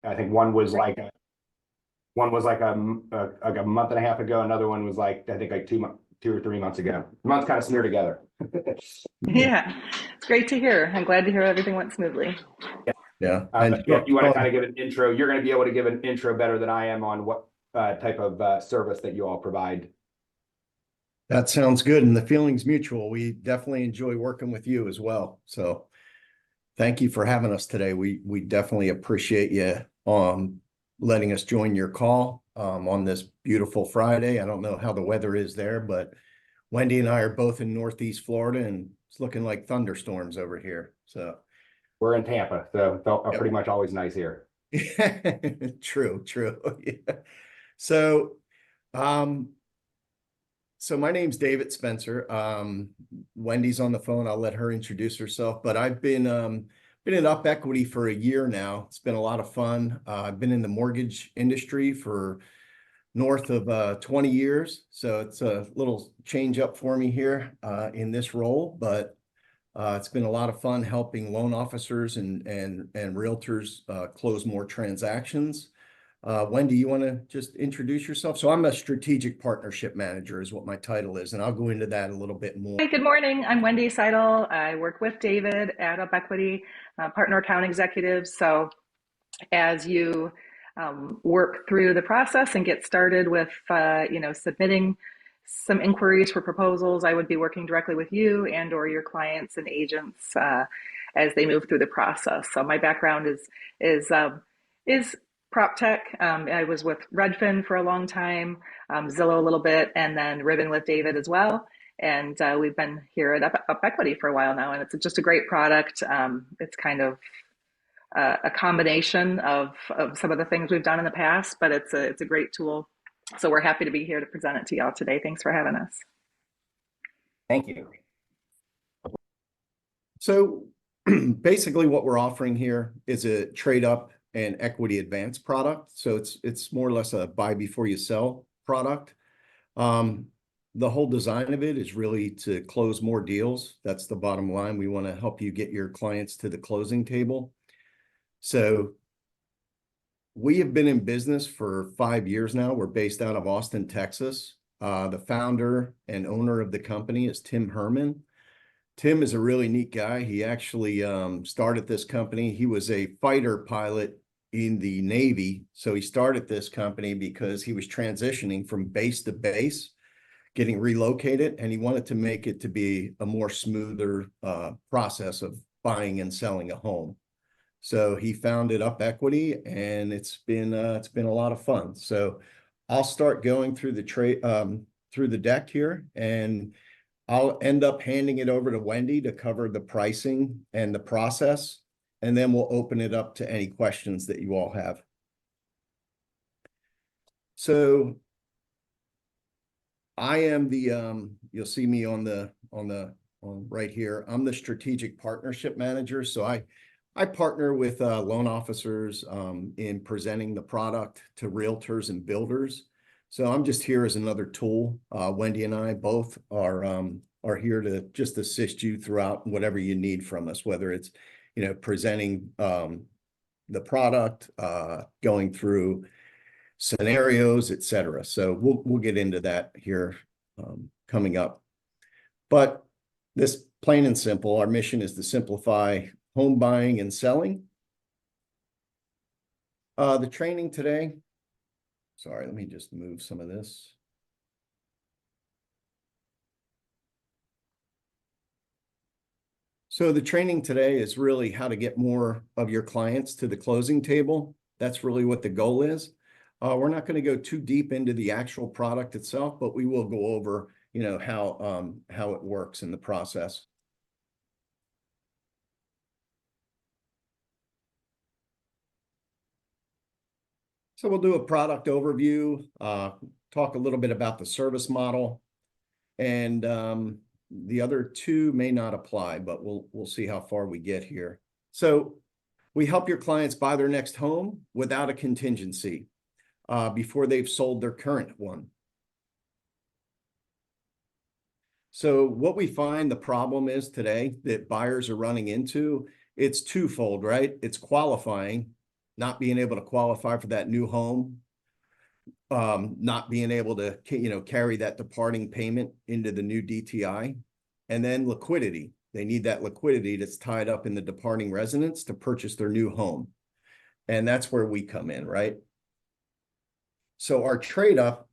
I think one was like a month and a half ago. Another one was like, I think like 2 or 3 months ago. The months kind of smear together. Yeah, it's great to hear. I'm glad to hear everything went smoothly. Yeah. Yeah. And If you want to kind of give an intro, you're going to be able to give an intro better than I am on what type of service that you all provide. that sounds good. And the feeling's mutual. We definitely enjoy working with you as well. So thank you for having us today. We definitely appreciate you letting us join your call on this beautiful Friday. I don't know how the weather is there, but Wendy and I are both in Northeast Florida, and it's looking like thunderstorms over here. So We're in Tampa, so it's yep. pretty much always nice here. True, true. Yeah. So um so my name's David Spencer. Wendy's on the phone. I'll let her introduce herself, but I've been in UpEquity for a year now. It's been a lot of fun. I've been in the mortgage industry for north of 20 years. So it's a little change up for me here in this role, but it's been a lot of fun helping loan officers and realtors close more transactions. Wendy, you want to just introduce yourself? So I'm a strategic partnership manager is what my title is, and I'll go into that a little bit more. Hi, good morning. I'm Wendy Seidel. I work with David at UpEquity, partner account executive. So as you work through the process and get started with, submitting some inquiries for proposals, I would be working directly with you and or your clients and agents as they move through the process. So my background is PropTech. I was with Redfin for a long time, Zillow a little bit, and then Ribbon with David as well. And we've been here at UpEquity for a while now, and it's just a great product. It's kind of a combination of some of the things we've done in the past, but it's a great tool. So we're happy to be here to present it to y'all today. Thanks for having us. Thank you. So basically what we're offering here is a trade up and equity advance product. So it's more or less a buy before you sell product. The whole design of it is really to close more deals. That's the bottom line. We want to help you get your clients to the closing table. So we have been in business for 5 years now. We're based out of Austin, Texas. The founder and owner of the company is Tim Herman. Tim is a really neat guy. He actually started this company. He was a fighter pilot in the Navy. So he started this company because he was transitioning from base to base, getting relocated, and he wanted to make it to be a more smoother process of buying and selling a home. So he founded UpEquity, and it's been a lot of fun. So I'll start going through the deck here, and I'll end up handing it over to Wendy to cover the pricing and the process, and then we'll open it up to any questions that you all have. So I am you'll see me on right here. I'm the strategic partnership manager. So I partner with loan officers in presenting the product to realtors and builders. So I'm just here as another tool. Wendy and I both are here to just assist you throughout whatever you need from us, whether it's, presenting the product, going through scenarios, et cetera. So we'll get into that here coming up. But this plain and simple, our mission is to simplify home buying and selling. The training today, sorry, let me just move some of this. So the training today is really how to get more of your clients to the closing table. That's really what the goal is. We're not going to go too deep into the actual product itself, but we will go over, how it works in the process. So we'll do a product overview, talk a little bit about the service model, and the other two may not apply, but we'll see how far we get here. So we help your clients buy their next home without a contingency before they've sold their current one. So what we find the problem is today that buyers are running into, it's twofold, right? It's qualifying. not being able to qualify for that new home, not being able to, carry that departing payment into the new DTI, and then liquidity. They need that liquidity that's tied up in the departing residence to purchase their new home. And that's where we come in, right? So our trade up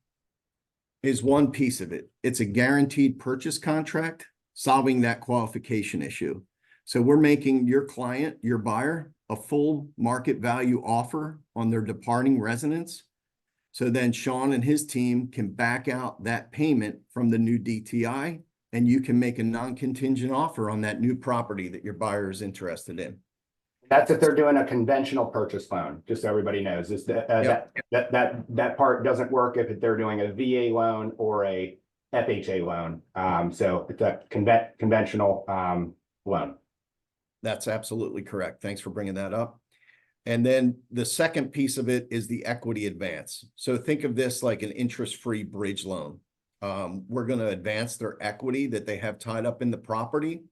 is one piece of it. It's a guaranteed purchase contract, solving that qualification issue. So we're making your client, your buyer, a full market value offer on their departing residence. So then Sean and his team can back out that payment from the new DTI, and you can make a non-contingent offer on that new property that your buyer is interested in. That's if they're doing a conventional purchase loan, just so everybody knows. That part doesn't work if they're doing a VA loan or a FHA loan. So it's a conventional loan. That's absolutely correct. Thanks for bringing that up. And then the second piece of it is the equity advance. So think of this like an interest-free bridge loan. We're going to advance their equity that they have tied up in the property,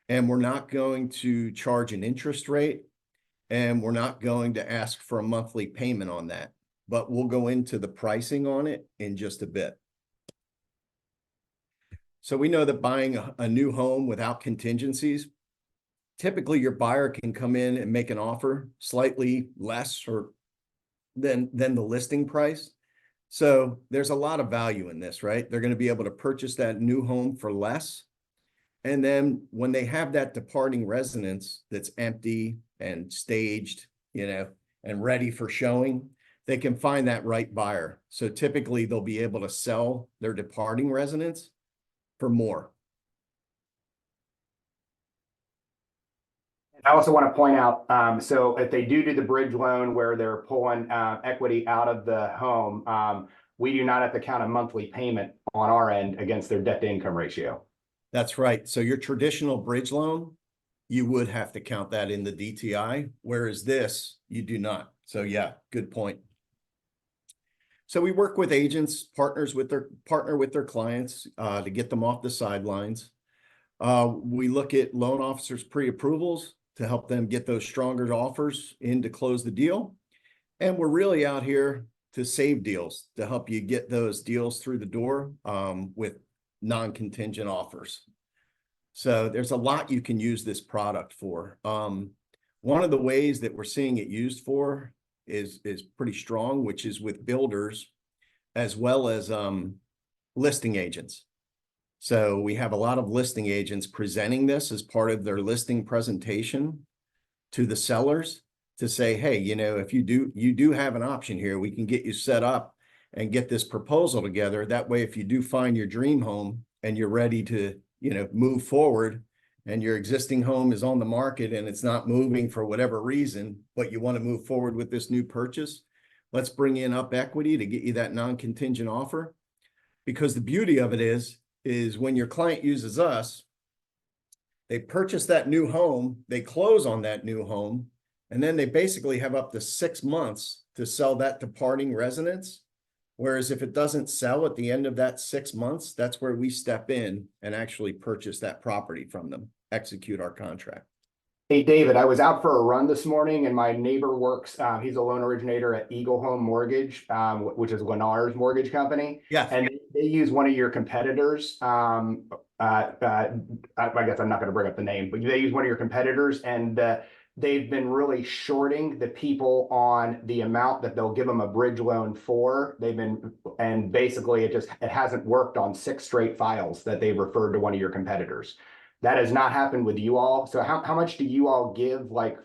and we're not going to charge an interest rate, and we're not going to ask for a monthly payment on that, but we'll go into the pricing on it in just a bit. So we know that buying a new home without contingencies, typically your buyer can come in and make an offer slightly less or than the listing price. So there's a lot of value in this, right? They're going to be able to purchase that new home for less. And then when they have that departing residence that's empty and staged, and ready for showing, they can find that right buyer. So typically they'll be able to sell their departing residence for more. I also want to point out, so if they do the bridge loan where they're pulling equity out of the home, we do not have to count a monthly payment on our end against their debt to income ratio. That's right. So your traditional bridge loan, you would have to count that in the DTI, whereas this, you do not. So yeah, good point. So we work with agents, partner with their clients to get them off the sidelines. We look at loan officers' pre-approvals to help them get those stronger offers in to close the deal. And we're really out here to save deals, to help you get those deals through the door with non-contingent offers. So there's a lot you can use this product for. One of the ways that we're seeing it used for is pretty strong, which is with builders as well as listing agents. So we have a lot of listing agents presenting this as part of their listing presentation to the sellers to say, hey, if you do have an option here, we can get you set up and get this proposal together. That way, if you do find your dream home and you're ready to, move forward, and your existing home is on the market and it's not moving for whatever reason, but you want to move forward with this new purchase, let's bring in UpEquity to get you that non-contingent offer. Because the beauty of it is when your client uses us, they purchase that new home, they close on that new home, and then they basically have up to 6 months to sell that departing residence. Whereas if it doesn't sell at the end of that 6 months, that's where we step in and actually purchase that property from them, execute our contract. Hey, David, I was out for a run this morning and my neighbor works, he's a loan originator at Eagle Home Mortgage, which is Lennar's mortgage company. Yes. And they use one of your competitors. I guess I'm not going to bring up the name, but they use one of your competitors, and they've been really shorting the people on the amount that they'll give them a bridge loan for. And basically it hasn't worked on 6 straight files that they've referred to one of your competitors. That has not happened with you all. So how much do you all give? Like,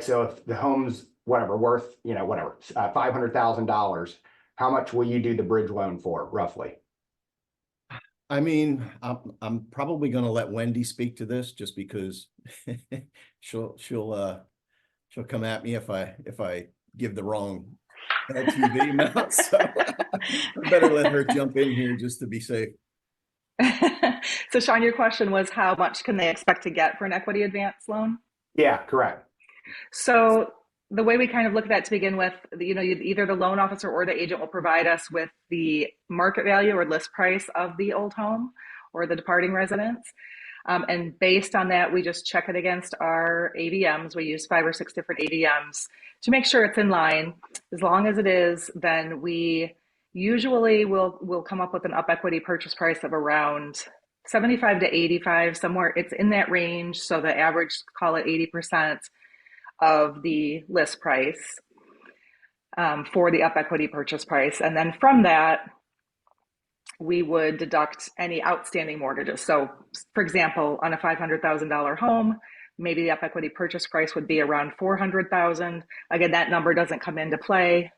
so if the home's worth, $500,000, how much will you do the bridge loan for roughly? I mean, I'm probably going to let Wendy speak to this just because she'll come at me if I give the wrong LTV amount. So I better let her jump in here just to be safe. So Sean, your question was how much can they expect to get for an equity advance loan? Yeah, correct. So the way we kind of look at that to begin with, either the loan officer or the agent will provide us with the market value or list price of the old home or the departing residence. And based on that, we just check it against our AVMs. We use 5 or 6 different AVMs to make sure it's in line. As long as it is, then we usually will come up with an UpEquity purchase price of around 75 to 85, somewhere it's in that range. So the average, call it 80% of the list price for the UpEquity purchase price. And then from that, we would deduct any outstanding mortgages. So for example, on a $500,000 home, maybe the UpEquity purchase price would be around 400,000. Again, that number doesn't come into play,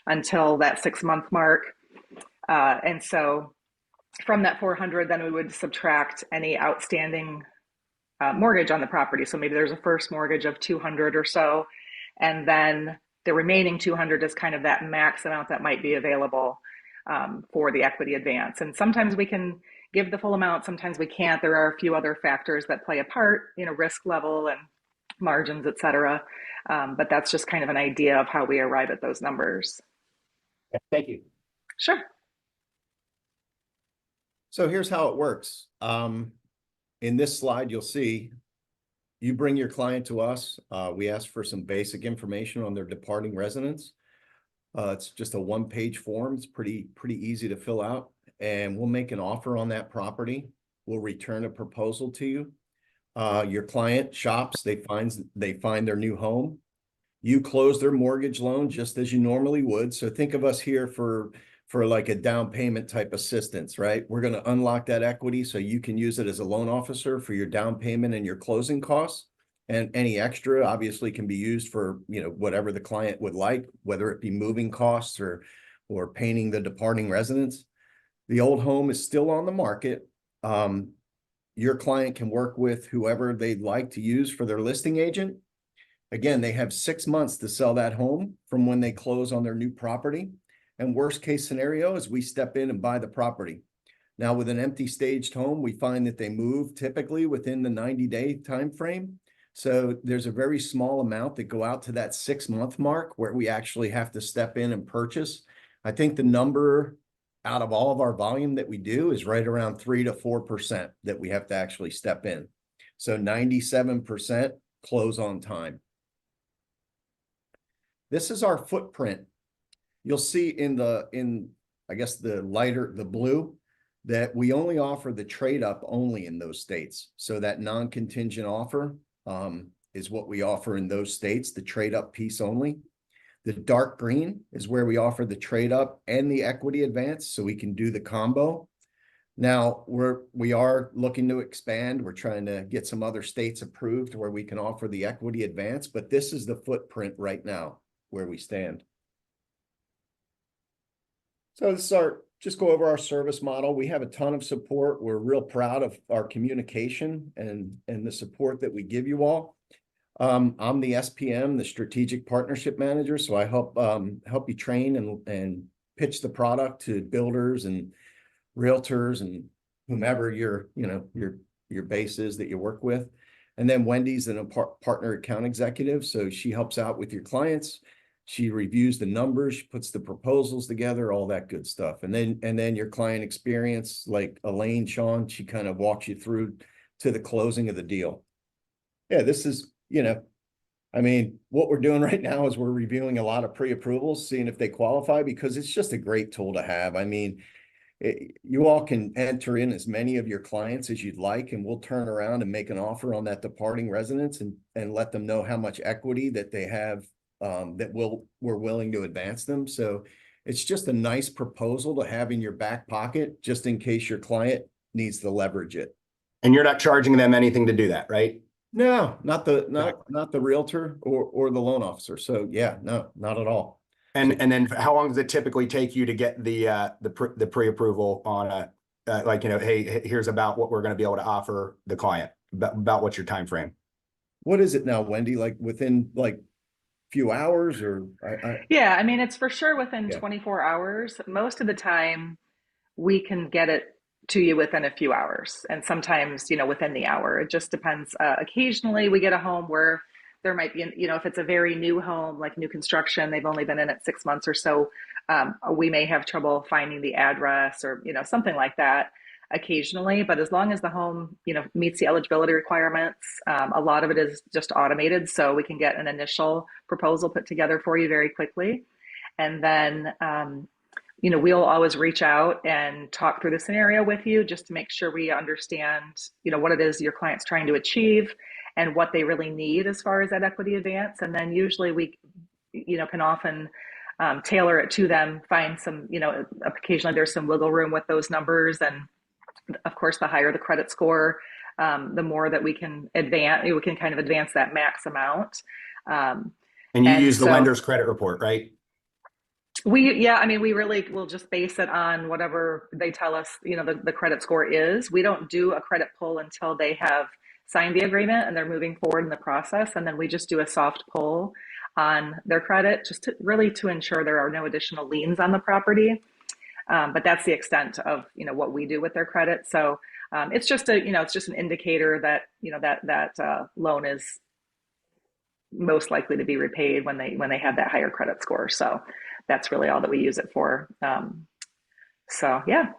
until that 6-month mark. And so from that 400, then we would subtract any outstanding mortgage on the property. So maybe there's a first mortgage of 200 or so, and then the remaining 200 is kind of that max amount that might be available for the equity advance. And sometimes we can give the full amount, sometimes we can't. There are a few other factors that play a part, risk level and margins, et cetera. But that's just kind of an idea of how we arrive at those numbers. Thank you. Sure. So here's how it works. In this slide, you'll see you bring your client to us. We ask for some basic information on their departing residence. It's just a 1-page form. It's pretty easy to fill out, and we'll make an offer on that property. We'll return a proposal to you. Your client shops, they find their new home. You close their mortgage loan just as you normally would. So think of us here for like a down payment type assistance, right? We're going to unlock that equity so you can use it as a loan officer for your down payment and your closing costs. And any extra obviously can be used for, whatever the client would like, whether it be moving costs or painting the departing residence. The old home is still on the market. Your client can work with whoever they'd like to use for their listing agent. Again, they have 6 months to sell that home from when they close on their new property. And worst case scenario is we step in and buy the property. Now, with an empty staged home, we find that they move typically within the 90-day time frame. So there's a very small amount that go out to that 6-month mark where we actually have to step in and purchase. I think the number out of all of our volume that we do is right around 3 to 4% that we have to actually step in. So 97% close on time. This is our footprint. You'll see in I guess the blue, that we only offer the trade up only in those states. So that non-contingent offer is what we offer in those states, the trade up piece only. The dark green is where we offer the trade up and the equity advance, so we can do the combo. Now we are looking to expand. We're trying to get some other states approved where we can offer the equity advance, but this is the footprint right now where we stand. So this is just go over our service model. We have a ton of support. We're real proud of our communication and the support that we give you all. I'm the SPM, the Strategic Partnership Manager. So I help you train and pitch the product to builders and realtors and whomever your base is that you work with. And then Wendy's a partner account executive. So she helps out with your clients. She reviews the numbers, she puts the proposals together, all that good stuff. And then your client experience, like Elaine, Sean, she kind of walks you through to the closing of the deal. Yeah, this is, what we're doing right now is we're reviewing a lot of pre-approvals, seeing if they qualify, because it's just a great tool to have. You all can enter in as many of your clients as you'd like, and we'll turn around and make an offer on that departing residence and let them know how much equity that they have that we're willing to advance them. So it's just a nice proposal to have in your back pocket, just in case your client needs to leverage it. And you're not charging them anything to do that, right? No, not the realtor or the loan officer. So yeah, no, not at all. And then how long does it typically take you to get the pre-approval on hey, here's about what we're going to be able to offer the client? About what's your time frame? What is it now, Wendy? Like within few hours or Yeah, it's for sure within 24 hours. Most of the time we can get it to you within a few hours, and sometimes within the hour. It just depends. Occasionally we get a home where there might be if it's a very new home, like new construction, they've only been in it 6 months or so, we may have trouble finding the address or something like that. occasionally, but as long as the home, meets the eligibility requirements, a lot of it is just automated. So we can get an initial proposal put together for you very quickly. And then, we'll always reach out and talk through the scenario with you just to make sure we understand, what it is your client's trying to achieve and what they really need as far as that equity advance. And then usually we, can often tailor it to them, find some, occasionally there's some wiggle room with those numbers. And of course, the higher the credit score, the more that we can kind of advance that max amount. And you use the lender's credit report, right? We really will just base it on whatever they tell us, the credit score is. We don't do a credit pull until they have signed the agreement and they're moving forward in the process. And then we just do a soft pull on their credit, just to ensure there are no additional liens on the property. But that's the extent of, what we do with their credit. So it's just an indicator that, that loan is most likely to be repaid when they have that higher credit score. So that's really all that we use it for. So yeah.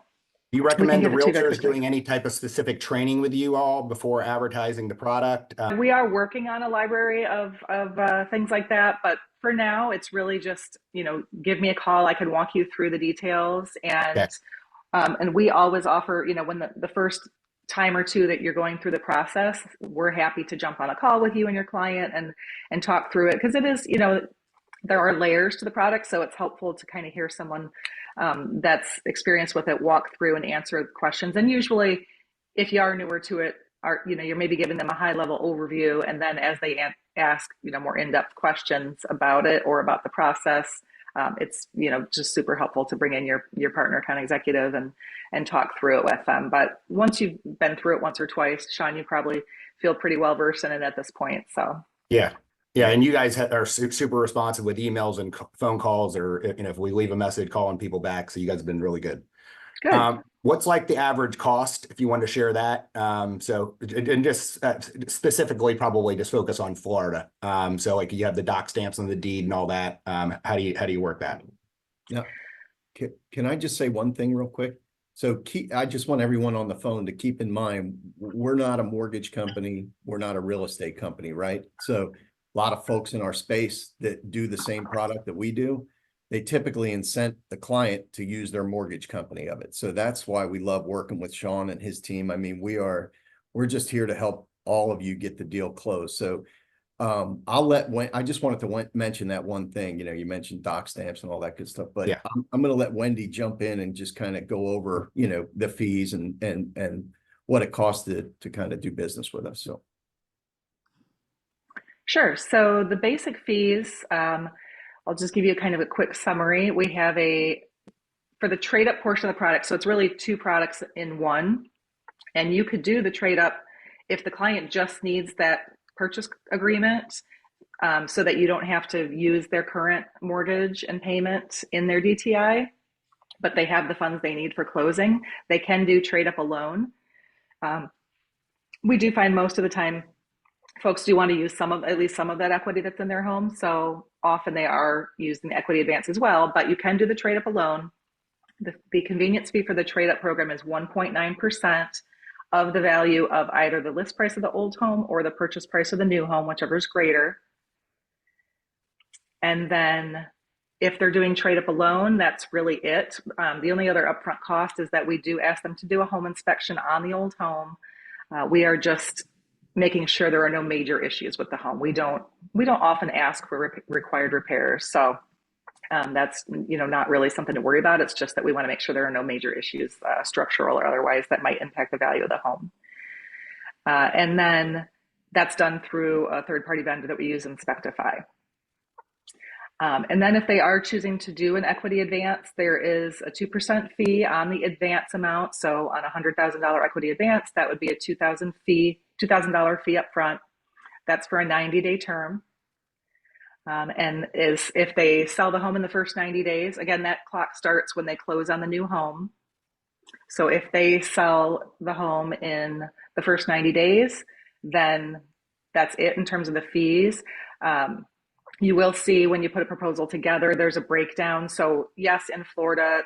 Do you recommend the realtors doing any type of specific training with you all before advertising the product? We are working on a library of things like that, but for now, it's really just, give me a call. I can walk you through the details, and Okay. And we always offer, when the first time or two that you're going through the process, we're happy to jump on a call with you and your client and talk through it, because it is, there are layers to the product, so it's helpful to kind of hear someone that's experienced with it walk through and answer questions. And usually, if you are newer to it, you're maybe giving them a high level overview, and then as they ask more in-depth questions about it or about the process, it's just super helpful to bring in your partner account executive and talk through it with them. But once you've been through it once or twice, Sean, you probably feel pretty well versed in it at this point. So yeah, and you guys are super responsive with emails and phone calls, or if we leave a message, calling people back. So you guys have been really good. Good. What's like the average cost, if you want to share that? So, and just specifically, probably just focus on Florida. So like you have the doc stamps on the deed and all that. How do you work that? Yeah. Can I just say one thing real quick? So I just want everyone on the phone to keep in mind, we're not a mortgage company. We're not a real estate company, right? So a lot of folks in our space that do the same product that we do, they typically incent the client to use their mortgage company of it. So that's why we love working with Sean and his team. I mean, we're just here to help all of you get the deal closed. So I just wanted to mention that one thing. You mentioned doc stamps and all that good stuff, but yeah. I'm going to let Wendy jump in and just kind of go over, the fees and what it costs to kind of do business with us. So. Sure. So the basic fees, I'll just give you kind of a quick summary. We have for the trade up portion of the product. So it's really two products in one, and you could do the trade up if the client just needs that purchase agreement, so that you don't have to use their current mortgage and payment in their DTI, but they have the funds they need for closing. They can do trade up alone. We do find most of the time folks do want to use at least some of that equity that's in their home. So often they are using the equity advance as well, but you can do the trade up alone. The convenience fee for the trade up program is 1.9% of the value of either the list price of the old home or the purchase price of the new home, whichever is greater. And then if they're doing trade up alone, that's really it. The only other upfront cost is that we do ask them to do a home inspection on the old home. We are just making sure there are no major issues with the home. We don't often ask for required repairs. So that's not really something to worry about. It's just that we want to make sure there are no major issues, structural or otherwise, that might impact the value of the home. And then that's done through a third-party vendor that we use, Inspectify. And then if they are choosing to do an equity advance, there is a 2% fee on the advance amount. So on a $100,000 equity advance, that would be a $2,000 fee up front. That's for a 90-day term. And if they sell the home in the first 90 days, again, that clock starts when they close on the new home. So if they sell the home in the first 90 days, then that's it in terms of the fees. You will see when you put a proposal together, there's a breakdown. So yes, in Florida,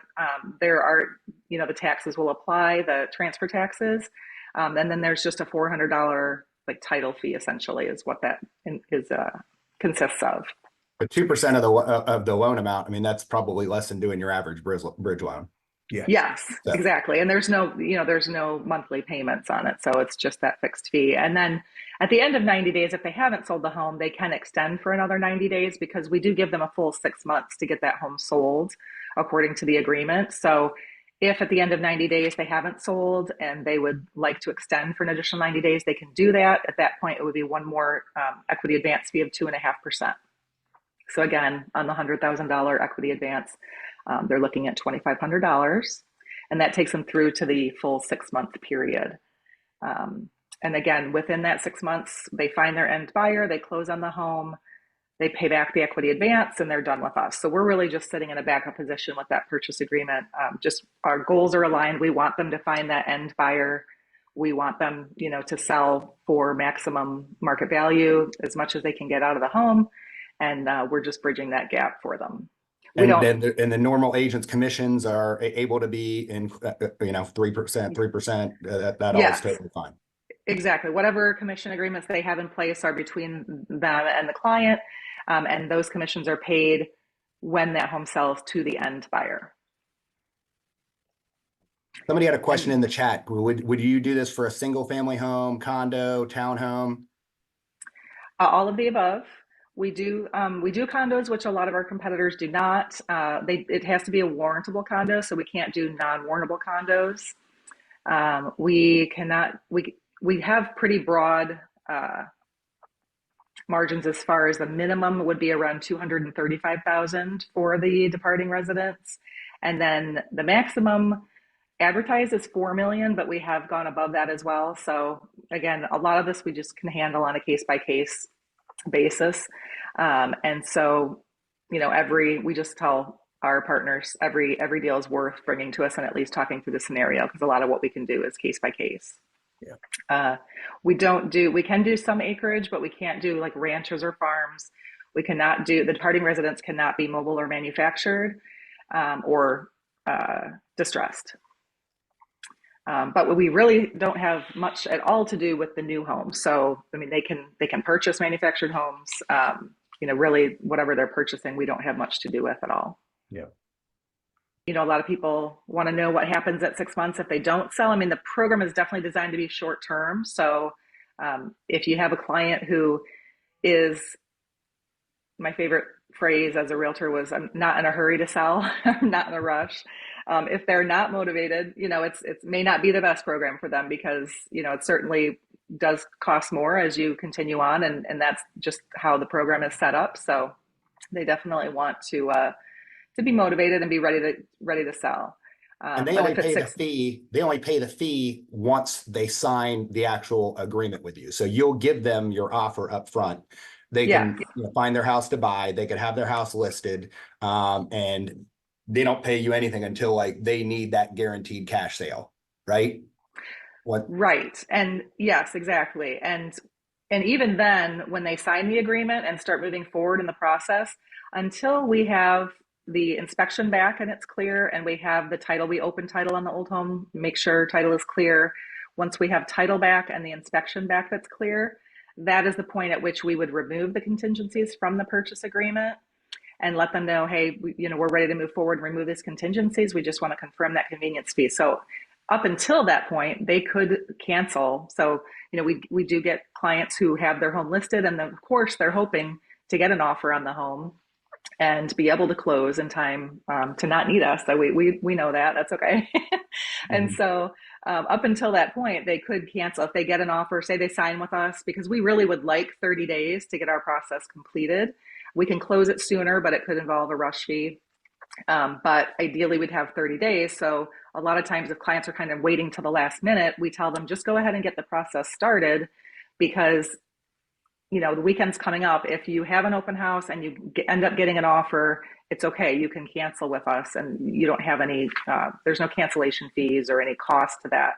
there are, the taxes will apply, the transfer taxes. And then there's just a $400 like title fee essentially is what that is consists of. But 2% of the loan amount, I mean, that's probably less than doing your average bridge loan. Yeah. Yes, So, exactly. And there's no monthly payments on it. So it's just that fixed fee. And then at the end of 90 days, if they haven't sold the home, they can extend for another 90 days because we do give them a full 6 months to get that home sold according to the agreement. So if at the end of 90 days they haven't sold and they would like to extend for an additional 90 days, they can do that. At that point, it would be one more equity advance fee of 2.5%. So again, on the $100,000 equity advance, they're looking at $2,500, and that takes them through to the full 6 month period. And again, within that 6 months, they find their end buyer, they close on the home, they pay back the equity advance, and they're done with us. So we're really just sitting in a backup position with that purchase agreement. Just our goals are aligned. We want them to find that end buyer. We want them, to sell for maximum market value as much as they can get out of the home. And we're just bridging that gap for them. and then the normal agents' commissions are able to be in 3%. That all is totally fine. Exactly. Whatever commission agreements they have in place are between them and the client, and those commissions are paid when that home sells to the end buyer. Somebody had a question in the chat. Would you do this for a single family home, condo, townhome? All of the above. We do condos, which a lot of our competitors do not. It has to be a warrantable condo, so we can't do non-warrantable condos. We have pretty broad margins as far as the minimum would be around $235,000 for the departing residents, and then the maximum advertised is $4 million, but we have gone above that as well. So again, a lot of this we just can handle on a case by case basis. And so, we just tell our partners every deal is worth bringing to us and at least talking through the scenario, because a lot of what we can do is case by case. Yeah. We can do some acreage, but we can't do like ranches or farms. We cannot do, the departing residents cannot be mobile or manufactured or distressed. But we really don't have much at all to do with the new home. So, I mean, they can purchase manufactured homes. Really, whatever they're purchasing, we don't have much to do with at all. Yeah. A lot of people want to know what happens at 6 months if they don't sell. I mean, the program is definitely designed to be short term. So, if you have a client who is, my favorite phrase as a realtor was, I'm not in a hurry to sell. I'm not in a rush. If they're not motivated, it may not be the best program for them, because, it certainly does cost more as you continue on. And that's just how the program is set up. So they definitely want to be motivated and be ready to sell. And they only pay the fee. They only pay the fee once they sign the actual agreement with you. So you'll give them your offer up front. They can find their house to buy. They could have their house listed, and they don't pay you anything until like they need that guaranteed cash sale, right? Right. And yes, exactly. And even then, when they sign the agreement and start moving forward in the process, until we have the inspection back and it's clear, and we have the title, we open title on the old home, make sure title is clear. Once we have title back and the inspection back that's clear, that is the point at which we would remove the contingencies from the purchase agreement and let them know, hey, we're ready to move forward and remove these contingencies. We just want to confirm that convenience fee. So up until that point, they could cancel. So, we do get clients who have their home listed, and of course they're hoping to get an offer on the home and be able to close in time to not need us. So we know that. That's okay. And so up until that point, they could cancel if they get an offer, say they sign with us, because we really would like 30 days to get our process completed. We can close it sooner, but it could involve a rush fee. But ideally, we'd have 30 days. So a lot of times if clients are kind of waiting till the last minute, we tell them just go ahead and get the process started, because the weekend's coming up. If you have an open house and you end up getting an offer, it's okay. You can cancel with us, and you don't have any, there's no cancellation fees or any cost to that.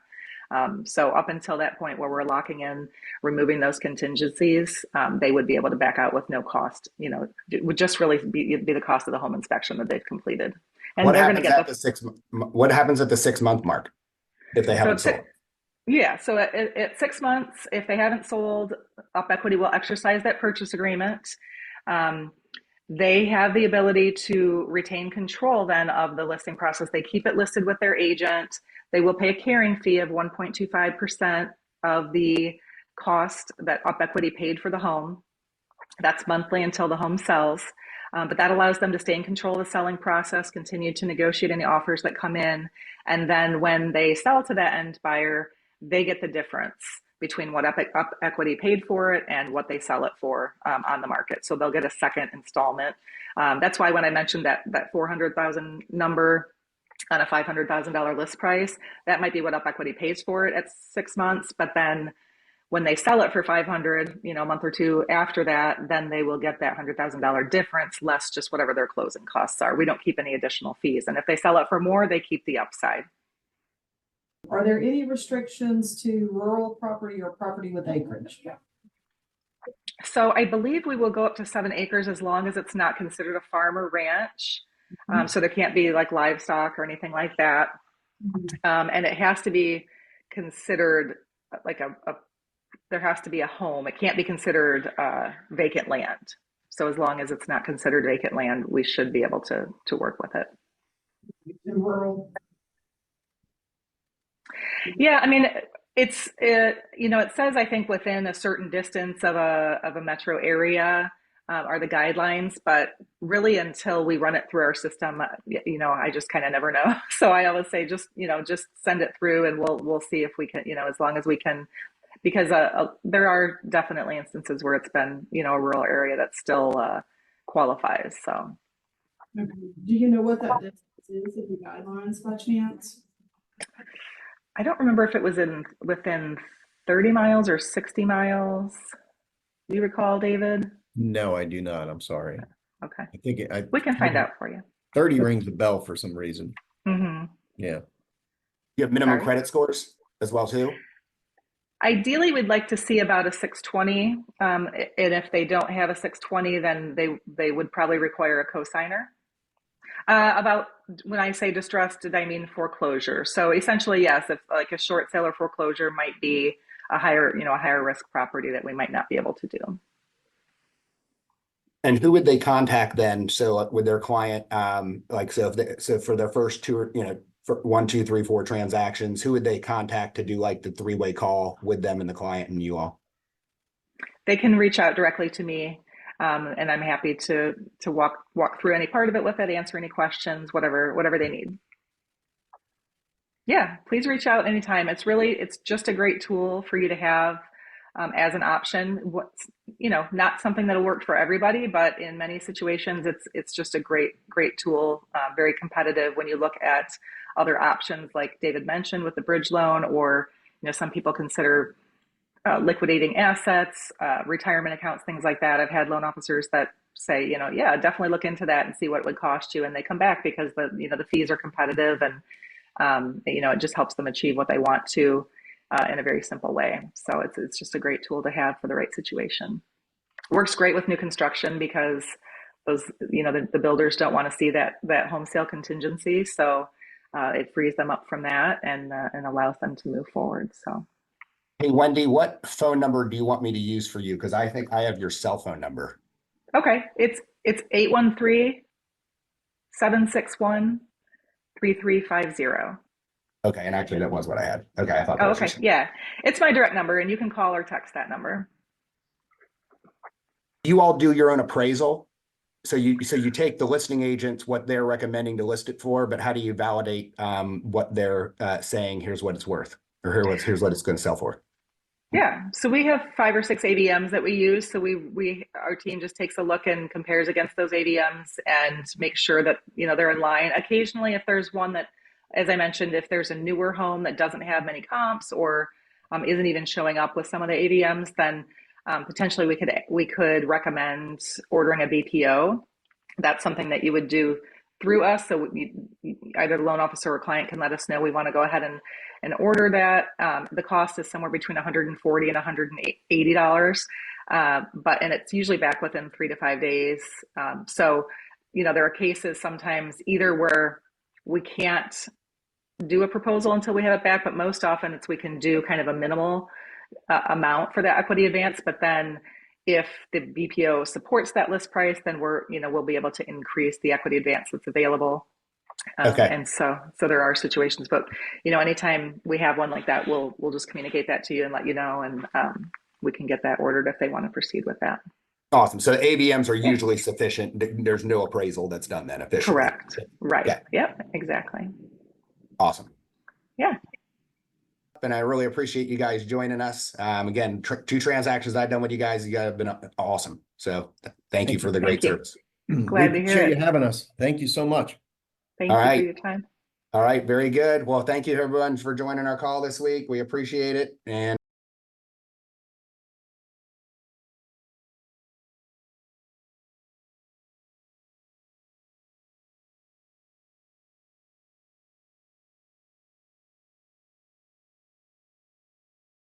So up until that point where we're locking in, removing those contingencies, they would be able to back out with no cost. It would just really be the cost of the home inspection that they've completed. And What they're going to happens get at the what happens at the 6 month mark if they haven't sold? Yeah, so at 6 months, if they haven't sold, UpEquity will exercise that purchase agreement. They have the ability to retain control then of the listing process. They keep it listed with their agent. They will pay a carrying fee of 1.25% of the cost that UpEquity paid for the home. That's monthly until the home sells. But that allows them to stay in control of the selling process, continue to negotiate any offers that come in. And then when they sell to that end buyer, they get the difference between what UpEquity paid for it and what they sell it for on the market. So they'll get a second installment. That's why when I mentioned that $400,000 number on a $500,000 list price, that might be what UpEquity pays for it at 6 months. But then when they sell it for 500, a month or two after that, then they will get that $100,000 difference, less just whatever their closing costs are. We don't keep any additional fees. And if they sell it for more, they keep the upside. Are there any restrictions to rural property or property with acreage? So I believe we will go up to 7 acres as long as it's not considered a farm or ranch. So there can't be like livestock or anything like that. And it has to be considered like there has to be a home. It can't be considered vacant land. So as long as it's not considered vacant land, we should be able to work with it. In rural? Yeah, I mean, it says, I think, within a certain distance of a metro area are the guidelines, but really until we run it through our system, I just kind of never know. So I always say, just send it through and we'll see if we can, as long as we can, because there are definitely instances where it's been, a rural area that still qualifies. So. Okay. Do you know what that distance is in the guidelines by chance? I don't remember if it was within 30 miles or 60 miles. Do you recall, David? No, I do not. I'm sorry. Okay. I think we can find out for you. 30 rings a bell for some reason. Mm-hmm. Yeah. You have minimum credit scores as well too? Ideally, we'd like to see about a 620. And if they don't have a 620, then they would probably require a cosigner. About when I say distressed, did I mean foreclosure? So essentially, yes, if like a short sale or foreclosure might be a higher risk property that we might not be able to do. And who would they contact then? So with their client, so for their first two, for 1, 2, 3, 4 transactions, who would they contact to do like the 3-way call with them and the client and you all? They can reach out directly to me. And I'm happy to walk through any part of it with it, answer any questions, whatever they need. Yeah, please reach out anytime. It's just a great tool for you to have as an option. What's, not something that'll work for everybody, but in many situations, it's just a great tool, very competitive when you look at other options like David mentioned with the bridge loan, or, some people consider liquidating assets, retirement accounts, things like that. I've had loan officers that say, yeah, definitely look into that and see what it would cost you. And they come back because the fees are competitive and, it just helps them achieve what they want to in a very simple way. So it's just a great tool to have for the right situation. Works great with new construction because those, the builders don't want to see that home sale contingency. So it frees them up from that and allows them to move forward. So. Hey, Wendy, what phone number do you want me to use for you? Because I think I have your cell phone number. Okay. It's 813-761-3350. Okay. And actually that was what I had. Okay. I thought that Oh, was okay. Yeah. It's my direct number and you can call or text that number. You all do your own appraisal. So you take the listing agents, what they're recommending to list it for, but how do you validate what they're saying, here's what it's worth, or here's what it's going to sell for? Yeah, so we have 5 or 6 AVMs that we use. So our team just takes a look and compares against those AVMs and makes sure that they're in line. Occasionally, if there's one that, as I mentioned, if there's a newer home that doesn't have many comps or isn't even showing up with some of the AVMs, then potentially we could recommend ordering a BPO. That's something that you would do through us. So either the loan officer or client can let us know we want to go ahead and order that. The cost is somewhere between $140 and $180. And it's usually back within 3 to 5 days. So, there are cases sometimes either where we can't do a proposal until we have it back, but most often we can do kind of a minimal amount for the equity advance. But then if the BPO supports that list price, then we'll be able to increase the equity advance that's available. Okay. And so there are situations, but anytime we have one like that, we'll just communicate that to you and let you know, and we can get that ordered if they want to proceed with that. Awesome. So ABMs are usually sufficient. There's no appraisal that's done then officially. Correct. Right. Yeah. Yep. Exactly. Awesome. Yeah. And I really appreciate you guys joining us. Again, 2 transactions I've done with you guys. You guys have been awesome. So thank you for the great service. Glad to hear Appreciate you it. having us. Thank you so much. Thank All you right. for your time. All right. Very good. Well, thank you everyone for joining our call this week. We appreciate it. And